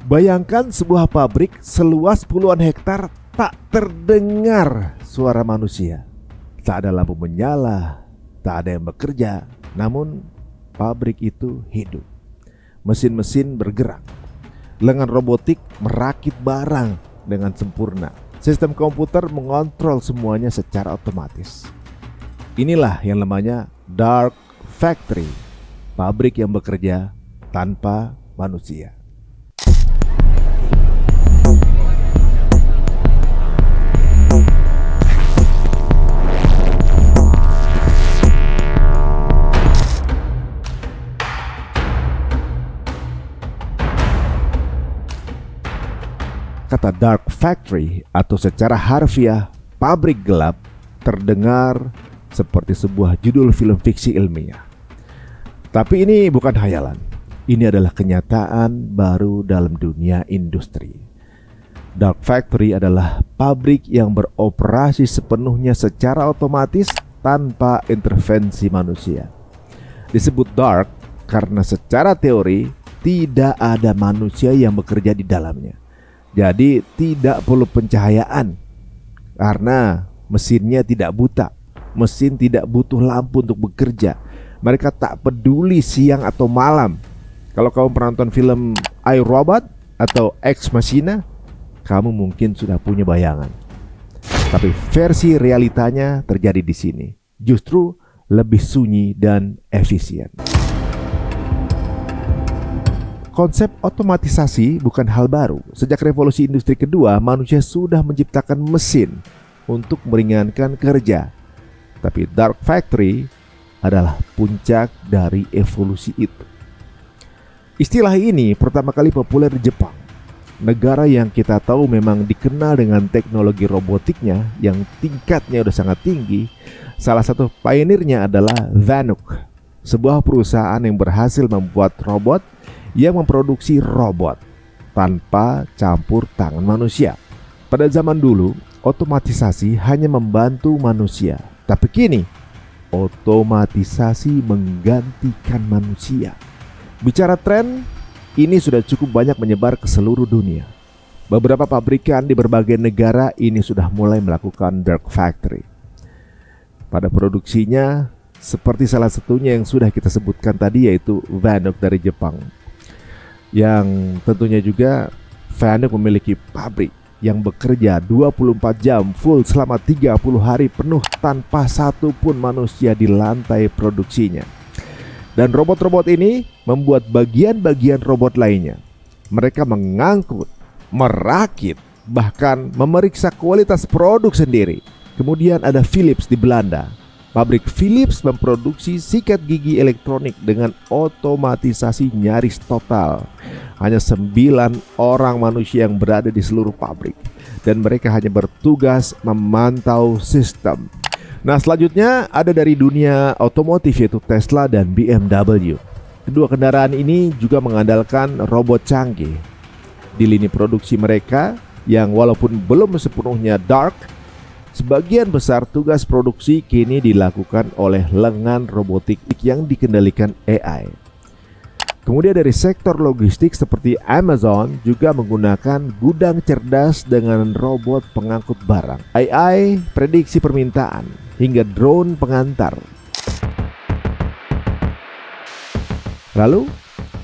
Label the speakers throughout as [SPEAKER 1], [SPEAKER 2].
[SPEAKER 1] Bayangkan sebuah pabrik seluas puluhan hektar tak terdengar suara manusia. Tak ada lampu menyala, tak ada yang bekerja. Namun pabrik itu hidup. Mesin-mesin bergerak. Lengan robotik merakit barang dengan sempurna. Sistem komputer mengontrol semuanya secara otomatis. Inilah yang namanya Dark Factory. Pabrik yang bekerja tanpa manusia. Kata Dark Factory atau secara harfiah pabrik gelap terdengar seperti sebuah judul film fiksi ilmiah. Tapi ini bukan hayalan. Ini adalah kenyataan baru dalam dunia industri. Dark Factory adalah pabrik yang beroperasi sepenuhnya secara otomatis tanpa intervensi manusia. Disebut dark karena secara teori tidak ada manusia yang bekerja di dalamnya. Jadi tidak perlu pencahayaan karena mesinnya tidak buta. Mesin tidak butuh lampu untuk bekerja. Mereka tak peduli siang atau malam. Kalau kamu pernah nonton film I, Robot atau Ex Machina, kamu mungkin sudah punya bayangan. Tapi versi realitanya terjadi di sini. Justru lebih sunyi dan efisien. Konsep otomatisasi bukan hal baru. Sejak revolusi industri kedua, manusia sudah menciptakan mesin untuk meringankan kerja. Tapi Dark Factory adalah puncak dari evolusi itu. Istilah ini pertama kali populer di Jepang. Negara yang kita tahu memang dikenal dengan teknologi robotiknya yang tingkatnya udah sangat tinggi. Salah satu pionirnya adalah Fanuc, sebuah perusahaan yang berhasil membuat robot yang memproduksi robot tanpa campur tangan manusia. Pada zaman dulu, otomatisasi hanya membantu manusia. Tapi kini, otomatisasi menggantikan manusia. Bicara tren, ini sudah cukup banyak menyebar ke seluruh dunia. Beberapa pabrikan di berbagai negara ini sudah mulai melakukan Dark Factory. Pada produksinya, seperti salah satunya yang sudah kita sebutkan tadi, yaitu Fanuc dari Jepang. Yang tentunya juga Fanuc memiliki pabrik yang bekerja 24 jam full selama 30 hari penuh tanpa satu pun manusia di lantai produksinya. Dan robot-robot ini membuat bagian-bagian robot lainnya. Mereka mengangkut, merakit, bahkan memeriksa kualitas produk sendiri. Kemudian ada Philips di Belanda. Pabrik Philips memproduksi sikat gigi elektronik dengan otomatisasi nyaris total. Hanya 9 orang manusia yang berada di seluruh pabrik, dan mereka hanya bertugas memantau sistem. Nah, selanjutnya ada dari dunia otomotif, yaitu Tesla dan BMW. Kedua kendaraan ini juga mengandalkan robot canggih. Di lini produksi mereka yang walaupun belum sepenuhnya dark, sebagian besar tugas produksi kini dilakukan oleh lengan robotik yang dikendalikan AI. Kemudian dari sektor logistik seperti Amazon juga menggunakan gudang cerdas dengan robot pengangkut barang, AI prediksi permintaan, hingga drone pengantar. Lalu,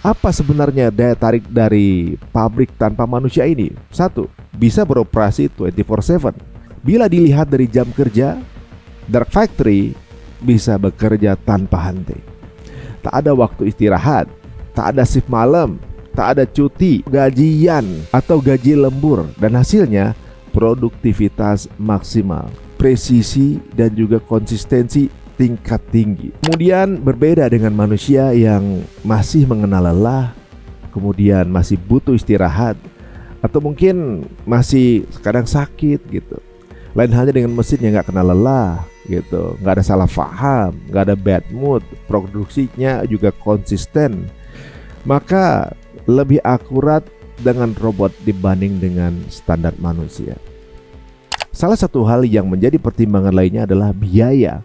[SPEAKER 1] apa sebenarnya daya tarik dari pabrik tanpa manusia ini? 1. Bisa beroperasi 24/7. Bila dilihat dari jam kerja, Dark Factory bisa bekerja tanpa henti. Tak ada waktu istirahat, tak ada shift malam, tak ada cuti, gajian atau gaji lembur, dan hasilnya produktivitas maksimal, presisi dan juga konsistensi tingkat tinggi. Kemudian berbeda dengan manusia yang masih mengenal lelah, kemudian masih butuh istirahat, atau mungkin masih kadang sakit gitu. Lain halnya dengan mesin yang nggak kenal lelah gitu, nggak ada salah paham, nggak ada bad mood, produksinya juga konsisten. Maka lebih akurat dengan robot dibanding dengan standar manusia. Salah satu hal yang menjadi pertimbangan lainnya adalah biaya.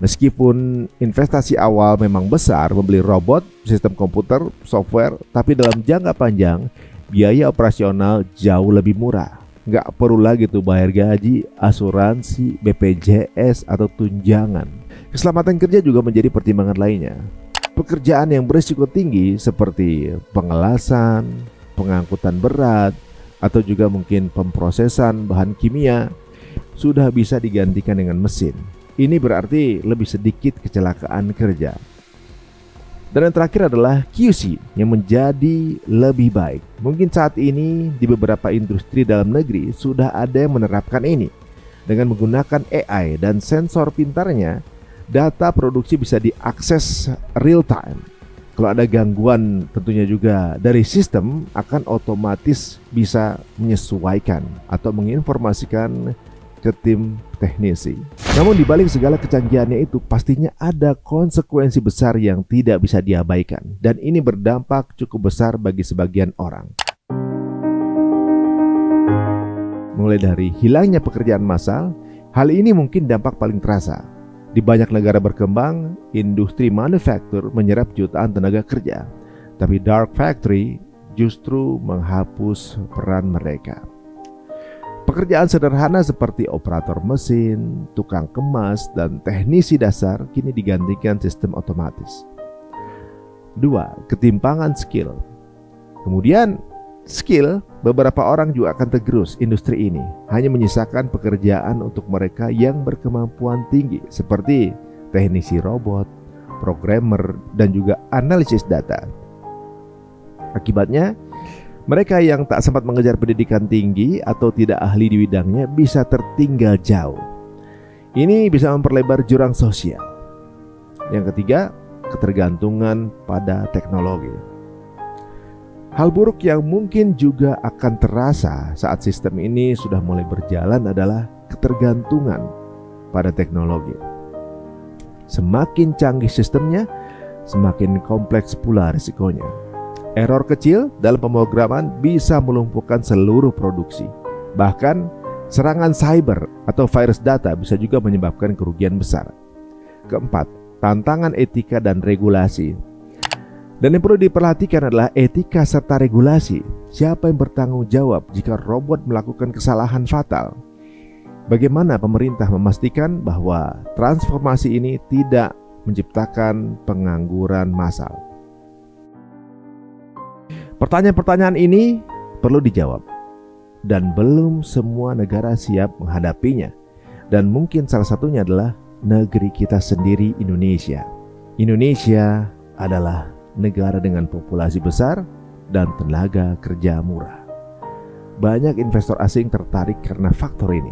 [SPEAKER 1] Meskipun investasi awal memang besar membeli robot, sistem komputer, software, tapi dalam jangka panjang biaya operasional jauh lebih murah. Nggak perlu lagi tuh bayar gaji, asuransi, BPJS, atau tunjangan. Keselamatan kerja juga menjadi pertimbangan lainnya. Pekerjaan yang berisiko tinggi seperti pengelasan, pengangkutan berat, atau juga mungkin pemprosesan bahan kimia sudah bisa digantikan dengan mesin. Ini berarti lebih sedikit kecelakaan kerja. Dan yang terakhir adalah QC yang menjadi lebih baik. Mungkin saat ini di beberapa industri dalam negeri sudah ada yang menerapkan ini. Dengan menggunakan AI dan sensor pintarnya, data produksi bisa diakses real time. Kalau ada gangguan tentunya juga dari sistem akan otomatis bisa menyesuaikan atau menginformasikan ke tim teknisi. Namun di balik segala kecanggihannya itu pastinya ada konsekuensi besar yang tidak bisa diabaikan, dan ini berdampak cukup besar bagi sebagian orang. Mulai dari hilangnya pekerjaan massal, hal ini mungkin dampak paling terasa. Di banyak negara berkembang, industri manufaktur menyerap jutaan tenaga kerja, tapi dark factory justru menghapus peran mereka. Pekerjaan sederhana seperti operator mesin, tukang kemas, dan teknisi dasar kini digantikan sistem otomatis. 2. Ketimpangan skill. Kemudian, skill beberapa orang juga akan tergerus industri ini, hanya menyisakan pekerjaan untuk mereka yang berkemampuan tinggi seperti teknisi robot, programmer, dan juga analisis data. Akibatnya, mereka yang tak sempat mengejar pendidikan tinggi atau tidak ahli di bidangnya bisa tertinggal jauh. Ini bisa memperlebar jurang sosial. Yang ketiga, ketergantungan pada teknologi. Hal buruk yang mungkin juga akan terasa saat sistem ini sudah mulai berjalan adalah ketergantungan pada teknologi. Semakin canggih sistemnya, semakin kompleks pula risikonya. Error kecil dalam pemrograman bisa melumpuhkan seluruh produksi. Bahkan serangan cyber atau virus data bisa juga menyebabkan kerugian besar. Keempat, tantangan etika dan regulasi. Dan yang perlu diperhatikan adalah etika serta regulasi. Siapa yang bertanggung jawab jika robot melakukan kesalahan fatal? Bagaimana pemerintah memastikan bahwa transformasi ini tidak menciptakan pengangguran massal? Pertanyaan-pertanyaan ini perlu dijawab, dan belum semua negara siap menghadapinya. Dan mungkin salah satunya adalah negeri kita sendiri, Indonesia. Indonesia adalah negara dengan populasi besar dan tenaga kerja murah. Banyak investor asing tertarik karena faktor ini.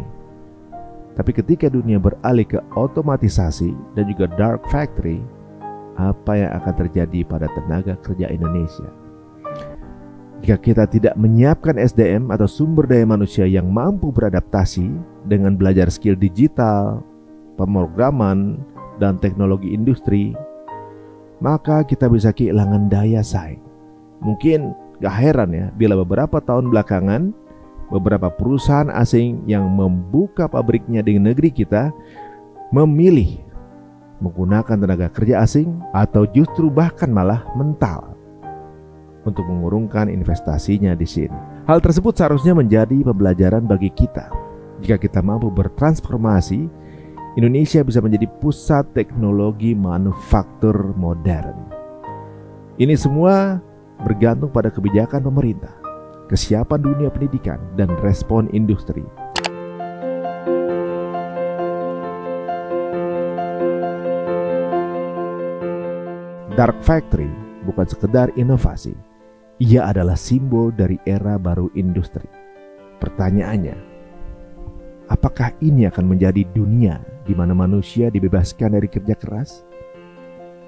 [SPEAKER 1] Tapi ketika dunia beralih ke otomatisasi dan juga dark factory, apa yang akan terjadi pada tenaga kerja Indonesia? Jika kita tidak menyiapkan SDM atau sumber daya manusia yang mampu beradaptasi dengan belajar skill digital, pemrograman, dan teknologi industri, maka kita bisa kehilangan daya saing. Mungkin gak heran ya bila beberapa tahun belakangan beberapa perusahaan asing yang membuka pabriknya di negeri kita memilih menggunakan tenaga kerja asing atau justru bahkan malah mental untuk mengurungkan investasinya di sini. Hal tersebut seharusnya menjadi pembelajaran bagi kita. Jika kita mampu bertransformasi, Indonesia bisa menjadi pusat teknologi manufaktur modern. Ini semua bergantung pada kebijakan pemerintah, kesiapan dunia pendidikan, dan respon industri. Dark Factory bukan sekedar inovasi. Ia adalah simbol dari era baru industri. Pertanyaannya, apakah ini akan menjadi dunia di mana manusia dibebaskan dari kerja keras?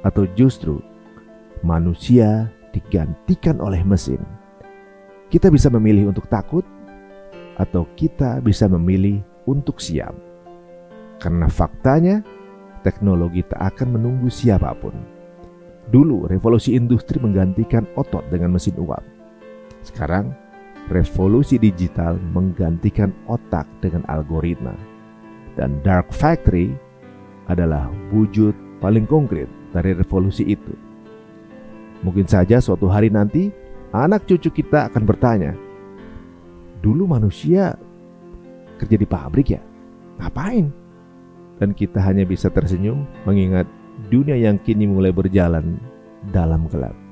[SPEAKER 1] Atau justru manusia digantikan oleh mesin? Kita bisa memilih untuk takut, atau kita bisa memilih untuk siap. Karena faktanya, teknologi tak akan menunggu siapapun. Dulu revolusi industri menggantikan otot dengan mesin uap. Sekarang revolusi digital menggantikan otak dengan algoritma. Dan dark factory adalah wujud paling konkret dari revolusi itu. Mungkin saja suatu hari nanti anak cucu kita akan bertanya, dulu manusia kerja di pabrik ya? Ngapain? Dan kita hanya bisa tersenyum mengingat dunia yang kini mulai berjalan dalam gelap.